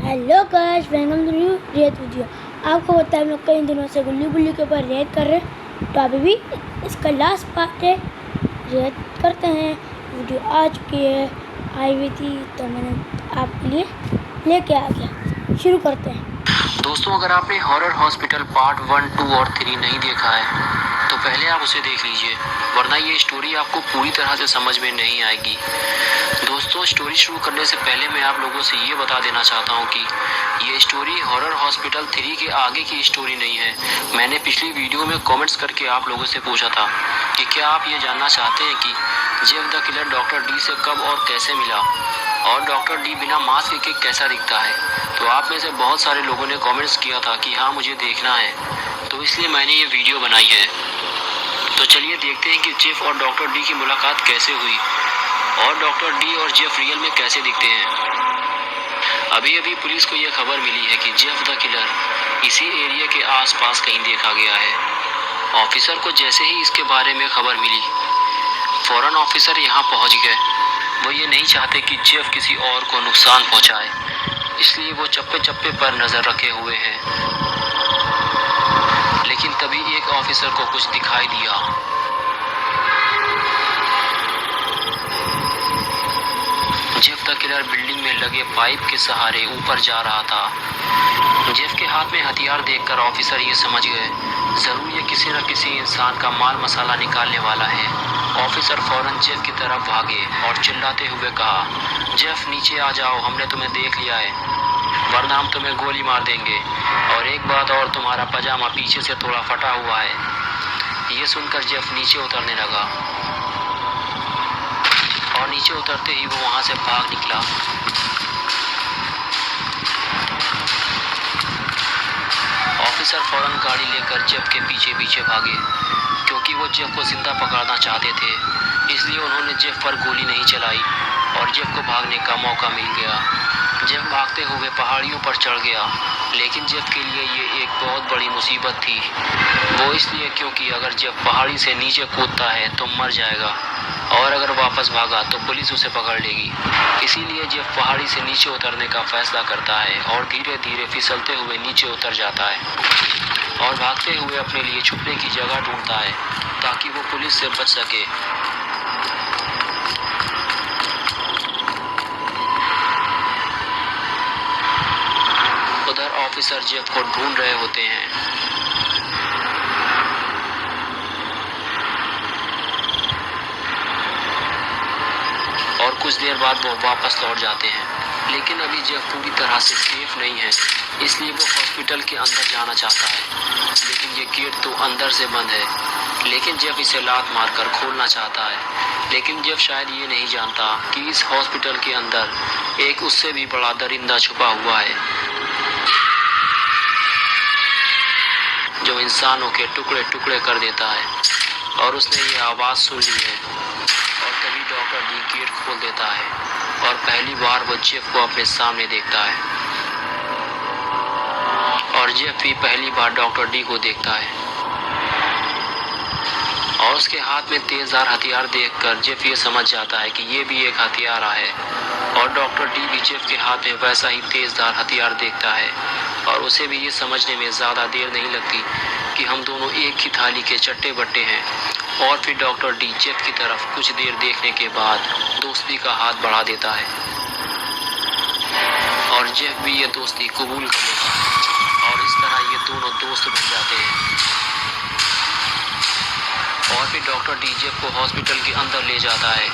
Hello guys, welcome to new रेत video. आपको पता है हम लोग कई दिनों से गुल्ली गुल्ली के ऊपर रेत कर रहे हैं, तो अभी भी इसका लास्ट पार्ट है। रेत करते हैं। वीडियो आ चुकी है, आई हुई थी तो मैंने आपके लिए लेके आ गया। शुरू करते हैं। दोस्तों, अगर आपने हॉरर हॉस्पिटल पार्ट 1, 2 और 3 नहीं देखा है तो पहले आप उसे देख लीजिए, वरना ये स्टोरी आपको पूरी तरह से समझ में नहीं आएगी। दोस्तों, स्टोरी शुरू करने से पहले मैं आप लोगों से ये बता देना चाहता हूँ कि ये स्टोरी हॉरर हॉस्पिटल 3 के आगे की स्टोरी नहीं है। मैंने पिछली वीडियो में कमेंट्स करके आप लोगों से पूछा था कि क्या आप ये जानना चाहते हैं कि Jeff the killer doctor D से कब और कैसे मिला, और डॉक्टर डी बिना मास्क के कैसा दिखता है। तो आप में से बहुत सारे लोगों ने कमेंट्स किया था कि हाँ, मुझे देखना है, तो इसलिए मैंने ये वीडियो बनाई है। तो चलिए देखते हैं कि जेफ और डॉक्टर डी की मुलाकात कैसे हुई और डॉक्टर डी और जेफ रियल में कैसे दिखते हैं। अभी अभी पुलिस को यह खबर मिली है कि जेफ द किलर इसी एरिया के आसपास कहीं देखा गया है। ऑफिसर को जैसे ही इसके बारे में खबर मिली, फौरन ऑफिसर यहाँ पहुँच गए। वो ये नहीं चाहते कि जेफ किसी और को नुकसान पहुँचाए, इसलिए वो चप्पे चप्पे पर नजर रखे हुए हैं। लेकिन तभी एक ऑफिसर को कुछ दिखाई दिया। जेफ द किलर बिल्डिंग में लगे पाइप के सहारे ऊपर जा रहा था। जेफ के हाथ में हथियार देखकर ऑफिसर ये समझ गए, जरूर ये किसी न किसी इंसान का माल मसाला निकालने वाला है। ऑफिसर फौरन जेफ की तरफ भागे और चिल्लाते हुए कहा, जेफ नीचे आ जाओ, हमने तुम्हें देख लिया है, वरना हम तुम्हें गोली मार देंगे। और एक बात और, तुम्हारा पजामा पीछे से थोड़ा फटा हुआ है। ये सुनकर जेफ नीचे उतरने लगा और नीचे उतरते ही वो वहां से भाग निकला। ऑफिसर फौरन गाड़ी लेकर जेफ के पीछे पीछे भागे, क्योंकि वो जेफ को जिंदा पकड़ना चाहते थे। इसलिए उन्होंने जेफ पर गोली नहीं चलाई और जेफ को भागने का मौका मिल गया। जेफ भागते हुए पहाड़ियों पर चढ़ गया, लेकिन जेफ के लिए ये एक बहुत बड़ी मुसीबत थी। वो इसलिए क्योंकि अगर जेफ पहाड़ी से नीचे कूदता है तो मर जाएगा, और अगर वापस भागा तो पुलिस उसे पकड़ लेगी। इसीलिए जेफ पहाड़ी से नीचे उतरने का फैसला करता है और धीरे धीरे फिसलते हुए नीचे उतर जाता है और भागते हुए अपने लिए छुपने की जगह ढूंढता है ताकि वो पुलिस से बच सके। उधर ऑफिसर जेफ को ढूंढ रहे होते हैं। और कुछ देर बाद वो वापस लौट जाते हैं। लेकिन अभी जेफ पूरी तरह से सेफ नहीं है, इसलिए वो हॉस्पिटल के अंदर जाना चाहता है। लेकिन ये गेट तो अंदर से बंद है। लेकिन जेफ इसे लात मारकर खोलना चाहता है। लेकिन जेफ शायद ये नहीं जानता कि इस हॉस्पिटल के अंदर एक उससे भी बड़ा दरिंदा छुपा हुआ है, जो इंसानों के टुकड़े टुकड़े कर देता है। और उसने ये आवाज़ सुन ली है। और तभी डॉक्टर डी गेट खोल देता है और पहली बार वो जेफ को अपने सामने देखता है। और जेफ भी पहली बार डॉक्टर डी को देखता है। और उसके हाथ में तेजधार हथियार देखकर जेफ ये समझ जाता है कि ये भी एक हथियारा है। और डॉक्टर डी भी जेफ के हाथ में वैसा ही तेजधार हथियार देखता है। और उसे भी ये समझने में ज़्यादा देर नहीं लगती कि हम दोनों एक ही थाली के चट्टे बट्टे हैं। और फिर डॉक्टर डी जेफ की तरफ कुछ देर देखने के बाद दोस्ती का हाथ बढ़ा देता है और जेफ भी ये दोस्ती कबूल कर लेता है। और इस तरह ये दोनों दोस्त बन जाते हैं। और फिर डॉक्टर डी जेफ को हॉस्पिटल के अंदर ले जाता है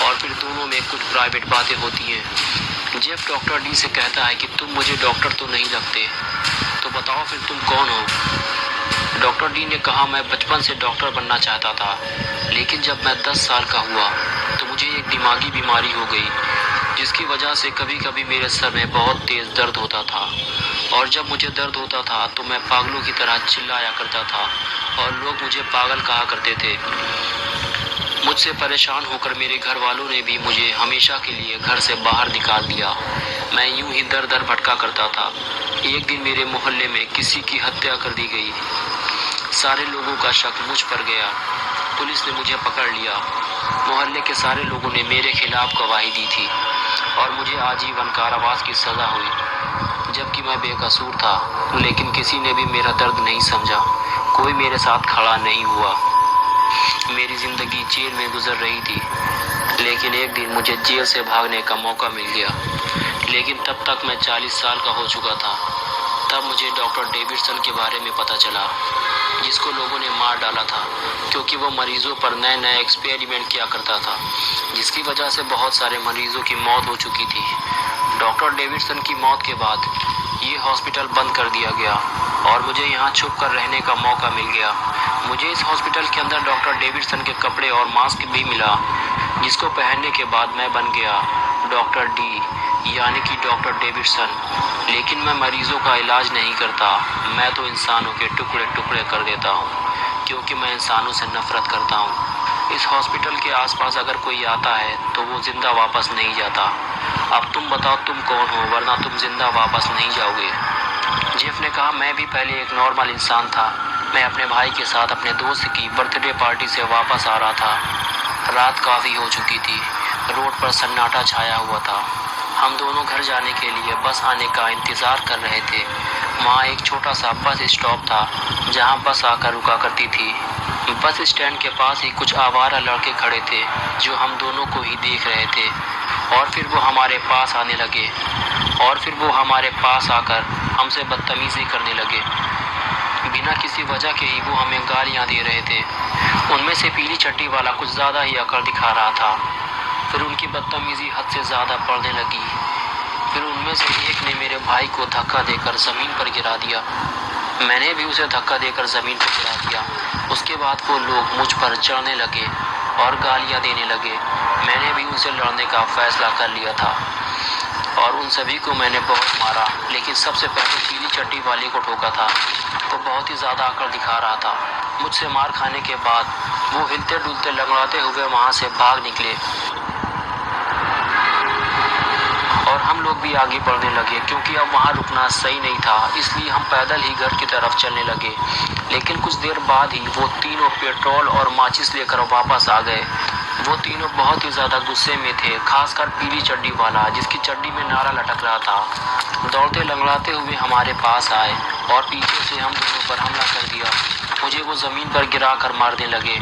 और फिर दोनों में कुछ प्राइवेट बातें होती हैं। जेफ डॉक्टर डी से कहता है कि तुम मुझे डॉक्टर तो नहीं लगते, तो बताओ फिर तुम कौन हो। डॉक्टर डी ने कहा, मैं बचपन से डॉक्टर बनना चाहता था, लेकिन जब मैं 10 साल का हुआ तो मुझे एक दिमागी बीमारी हो गई, जिसकी वजह से कभी कभी मेरे सर में बहुत तेज़ दर्द होता था। और जब मुझे दर्द होता था तो मैं पागलों की तरह चिल्लाया करता था और लोग मुझे पागल कहा करते थे। मुझसे परेशान होकर मेरे घर वालों ने भी मुझे हमेशा के लिए घर से बाहर निकाल दिया। मैं यूं ही दर दर भटका करता था। एक दिन मेरे मोहल्ले में किसी की हत्या कर दी गई। सारे लोगों का शक मुझ पर गया। पुलिस ने मुझे पकड़ लिया। मोहल्ले के सारे लोगों ने मेरे खिलाफ गवाही दी थी और मुझे आजीवन कारावास की सज़ा हुई। जबकि मैं बेकसूर था। लेकिन किसी ने भी मेरा दर्द नहीं समझा, कोई मेरे साथ खड़ा नहीं हुआ। मेरी ज़िंदगी जेल में गुजर रही थी, लेकिन एक दिन मुझे जेल से भागने का मौका मिल गया। लेकिन तब तक मैं 40 साल का हो चुका था। तब मुझे डॉक्टर डेविडसन के बारे में पता चला, जिसको लोगों ने मार डाला था क्योंकि वो मरीजों पर नए नए एक्सपेरिमेंट किया करता था, जिसकी वजह से बहुत सारे मरीजों की मौत हो चुकी थी। डॉक्टर डेविडसन की मौत के बाद ये हॉस्पिटल बंद कर दिया गया और मुझे यहाँ छुप कर रहने का मौका मिल गया। मुझे इस हॉस्पिटल के अंदर डॉक्टर डेविडसन के कपड़े और मास्क भी मिला, जिसको पहनने के बाद मैं बन गया डॉक्टर डी, यानी कि डॉक्टर डेविडसन। लेकिन मैं मरीजों का इलाज नहीं करता, मैं तो इंसानों के टुकड़े टुकड़े कर देता हूँ, क्योंकि मैं इंसानों से नफरत करता हूँ। इस हॉस्पिटल के आसपास अगर कोई आता है तो वो जिंदा वापस नहीं जाता। अब तुम बताओ तुम कौन हो, वरना तुम जिंदा वापस नहीं जाओगे। जेफ ने कहा, मैं भी पहले एक नॉर्मल इंसान था। मैं अपने भाई के साथ अपने दोस्त की बर्थडे पार्टी से वापस आ रहा था। रात काफ़ी हो चुकी थी, रोड पर सन्नाटा छाया हुआ था। हम दोनों घर जाने के लिए बस आने का इंतज़ार कर रहे थे। वहाँ एक छोटा सा बस स्टॉप था जहाँ बस आकर रुका करती थी। बस स्टैंड के पास ही कुछ आवारा लड़के खड़े थे जो हम दोनों को ही देख रहे थे, और फिर वो हमारे पास आने लगे और फिर वो हमारे पास आकर हमसे बदतमीज़ी करने लगे। बिना किसी वजह के ही वो हमें गालियाँ दे रहे थे। उनमें से पीली चट्टी वाला कुछ ज़्यादा ही अकड़ दिखा रहा था। फिर उनकी बदतमीज़ी हद से ज़्यादा बढ़ने लगी। फिर उनमें से एक ने मेरे भाई को धक्का देकर ज़मीन पर गिरा दिया। मैंने भी उसे धक्का देकर ज़मीन पर गिरा दिया। उसके बाद वो लोग मुझ पर चढ़ने लगे और गालियाँ देने लगे। मैंने भी उनसे लड़ने का फ़ैसला कर लिया था और उन सभी को मैंने बहुत मारा, लेकिन सबसे पहले पीली चट्टी वाले को ठोका था। वो बहुत ही ज़्यादा अकड़ दिखा रहा था। मुझसे मार खाने के बाद वो हिलते डुलते लंगड़ाते हुए वहाँ से भाग निकले और हम लोग भी आगे बढ़ने लगे, क्योंकि अब वहाँ रुकना सही नहीं था। इसलिए हम पैदल ही घर की तरफ चलने लगे। लेकिन कुछ देर बाद ही वो तीनों पेट्रोल और माचिस लेकर वापस आ गए। वो तीनों बहुत ही ज़्यादा गुस्से में थे, खासकर पीली चड्डी वाला, जिसकी चड्डी में नारा लटक रहा था। दौड़ते लंगड़ाते हुए हमारे पास आए और पीछे से हम दोनों पर हमला कर दिया। मुझे वो ज़मीन पर गिरा कर मारने लगे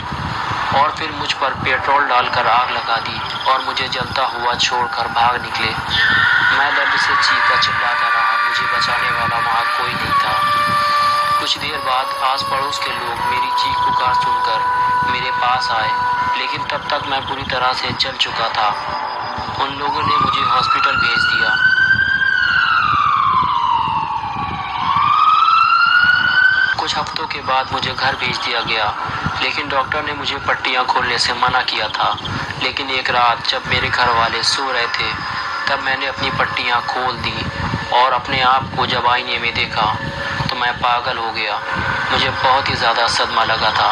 और फिर मुझ पर पेट्रोल डालकर आग लगा दी और मुझे जलता हुआ छोड़कर भाग निकले। मैं दर्द से चीखता चिल्लाता रहा। मुझे बचाने वाला वहाँ कोई नहीं था। कुछ देर बाद आस पड़ोस के लोग मेरी चीख पुकार सुनकर मेरे पास आए, लेकिन तब तक मैं पूरी तरह से जल चुका था। उन लोगों ने मुझे हॉस्पिटल भेज दिया। कुछ हफ्तों के बाद मुझे घर भेज दिया गया, लेकिन डॉक्टर ने मुझे पट्टियाँ खोलने से मना किया था। लेकिन एक रात जब मेरे घर वाले सो रहे थे, तब मैंने अपनी पट्टियाँ खोल दी और अपने आप को जब आईने में देखा तो मैं पागल हो गया। मुझे बहुत ही ज़्यादा सदमा लगा था।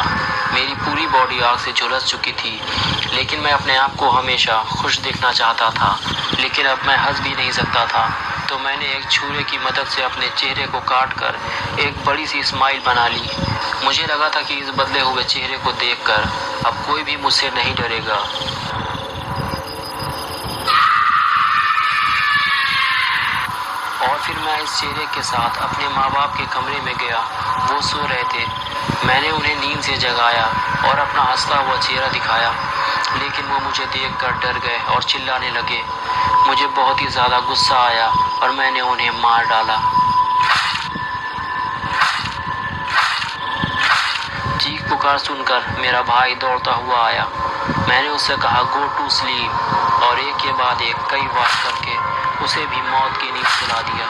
मेरी पूरी बॉडी आग से झुलस चुकी थी, लेकिन मैं अपने आप को हमेशा खुश देखना चाहता था। लेकिन अब मैं हंस भी नहीं सकता था, तो मैंने एक छुरे की मदद से अपने चेहरे को काटकर एक बड़ी सी स्माइल बना ली। मुझे लगा था कि इस बदले हुए चेहरे को देखकर अब कोई भी मुझसे नहीं डरेगा। और फिर मैं इस चेहरे के साथ अपने माँ बाप के कमरे में गया। वो सो रहे थे। मैंने उन्हें नींद से जगाया और अपना हंसता हुआ चेहरा दिखाया, लेकिन वो मुझे देखकर डर गए और चिल्लाने लगे। मुझे बहुत ही ज़्यादा गुस्सा आया और मैंने उन्हें मार डाला। चीख पुकार सुनकर मेरा भाई दौड़ता हुआ आया। मैंने उससे कहा गो टू स्लीप, और एक के बाद एक कई बार करके उसे भी मौत की नींद सुला दिया।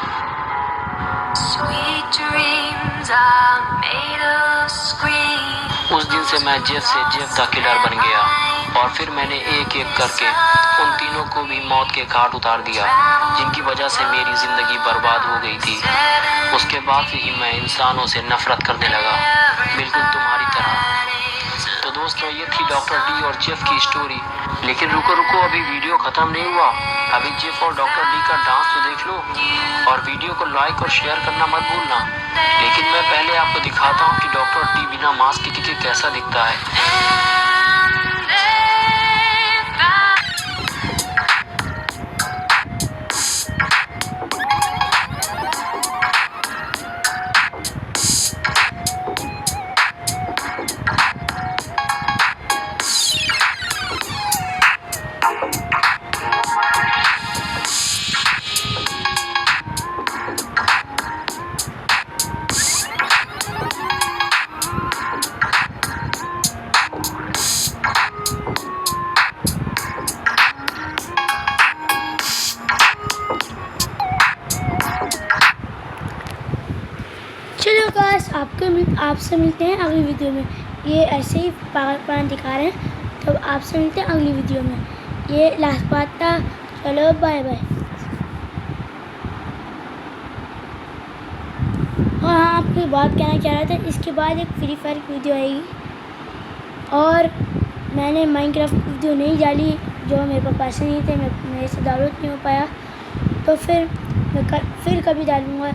उस दिन से मैं जेफ से जेफ द किलर बन गया और फिर मैंने एक एक करके उन तीनों को भी मौत के घाट उतार दिया, जिनकी वजह से मेरी ज़िंदगी बर्बाद हो गई थी। उसके बाद से ही मैं इंसानों से नफरत करने लगा, बिल्कुल तुम्हारी तरह। तो दोस्तों, ये थी डॉक्टर डी और जेफ की स्टोरी। लेकिन रुको, अभी वीडियो ख़त्म नहीं हुआ। अभी जेफ और डॉक्टर डी का डांस तो देख लो और वीडियो को लाइक और शेयर करना मत भूलना। लेकिन मैं पहले आपको दिखाता हूँ कि डॉक्टर डी बिना मास्क के कैसा दिखता है। गाइस आपसे मिलते हैं अगली वीडियो में। ये ऐसे ही पागलपन दिखा रहे हैं, तो आपसे मिलते हैं अगली वीडियो में। ये लास्ट पार्ट था। चलो बाय बाय। और हाँ, आपको बात कहना चाह रहा था, इसके बाद एक फ्री फायर की वीडियो आएगी और मैंने माइनक्राफ्ट की वीडियो नहीं डाली, जो मेरे पास पैसे नहीं थे, मेरे से डाउनलोड नहीं हो पाया, तो फिर मैं फिर कभी डालूँगा।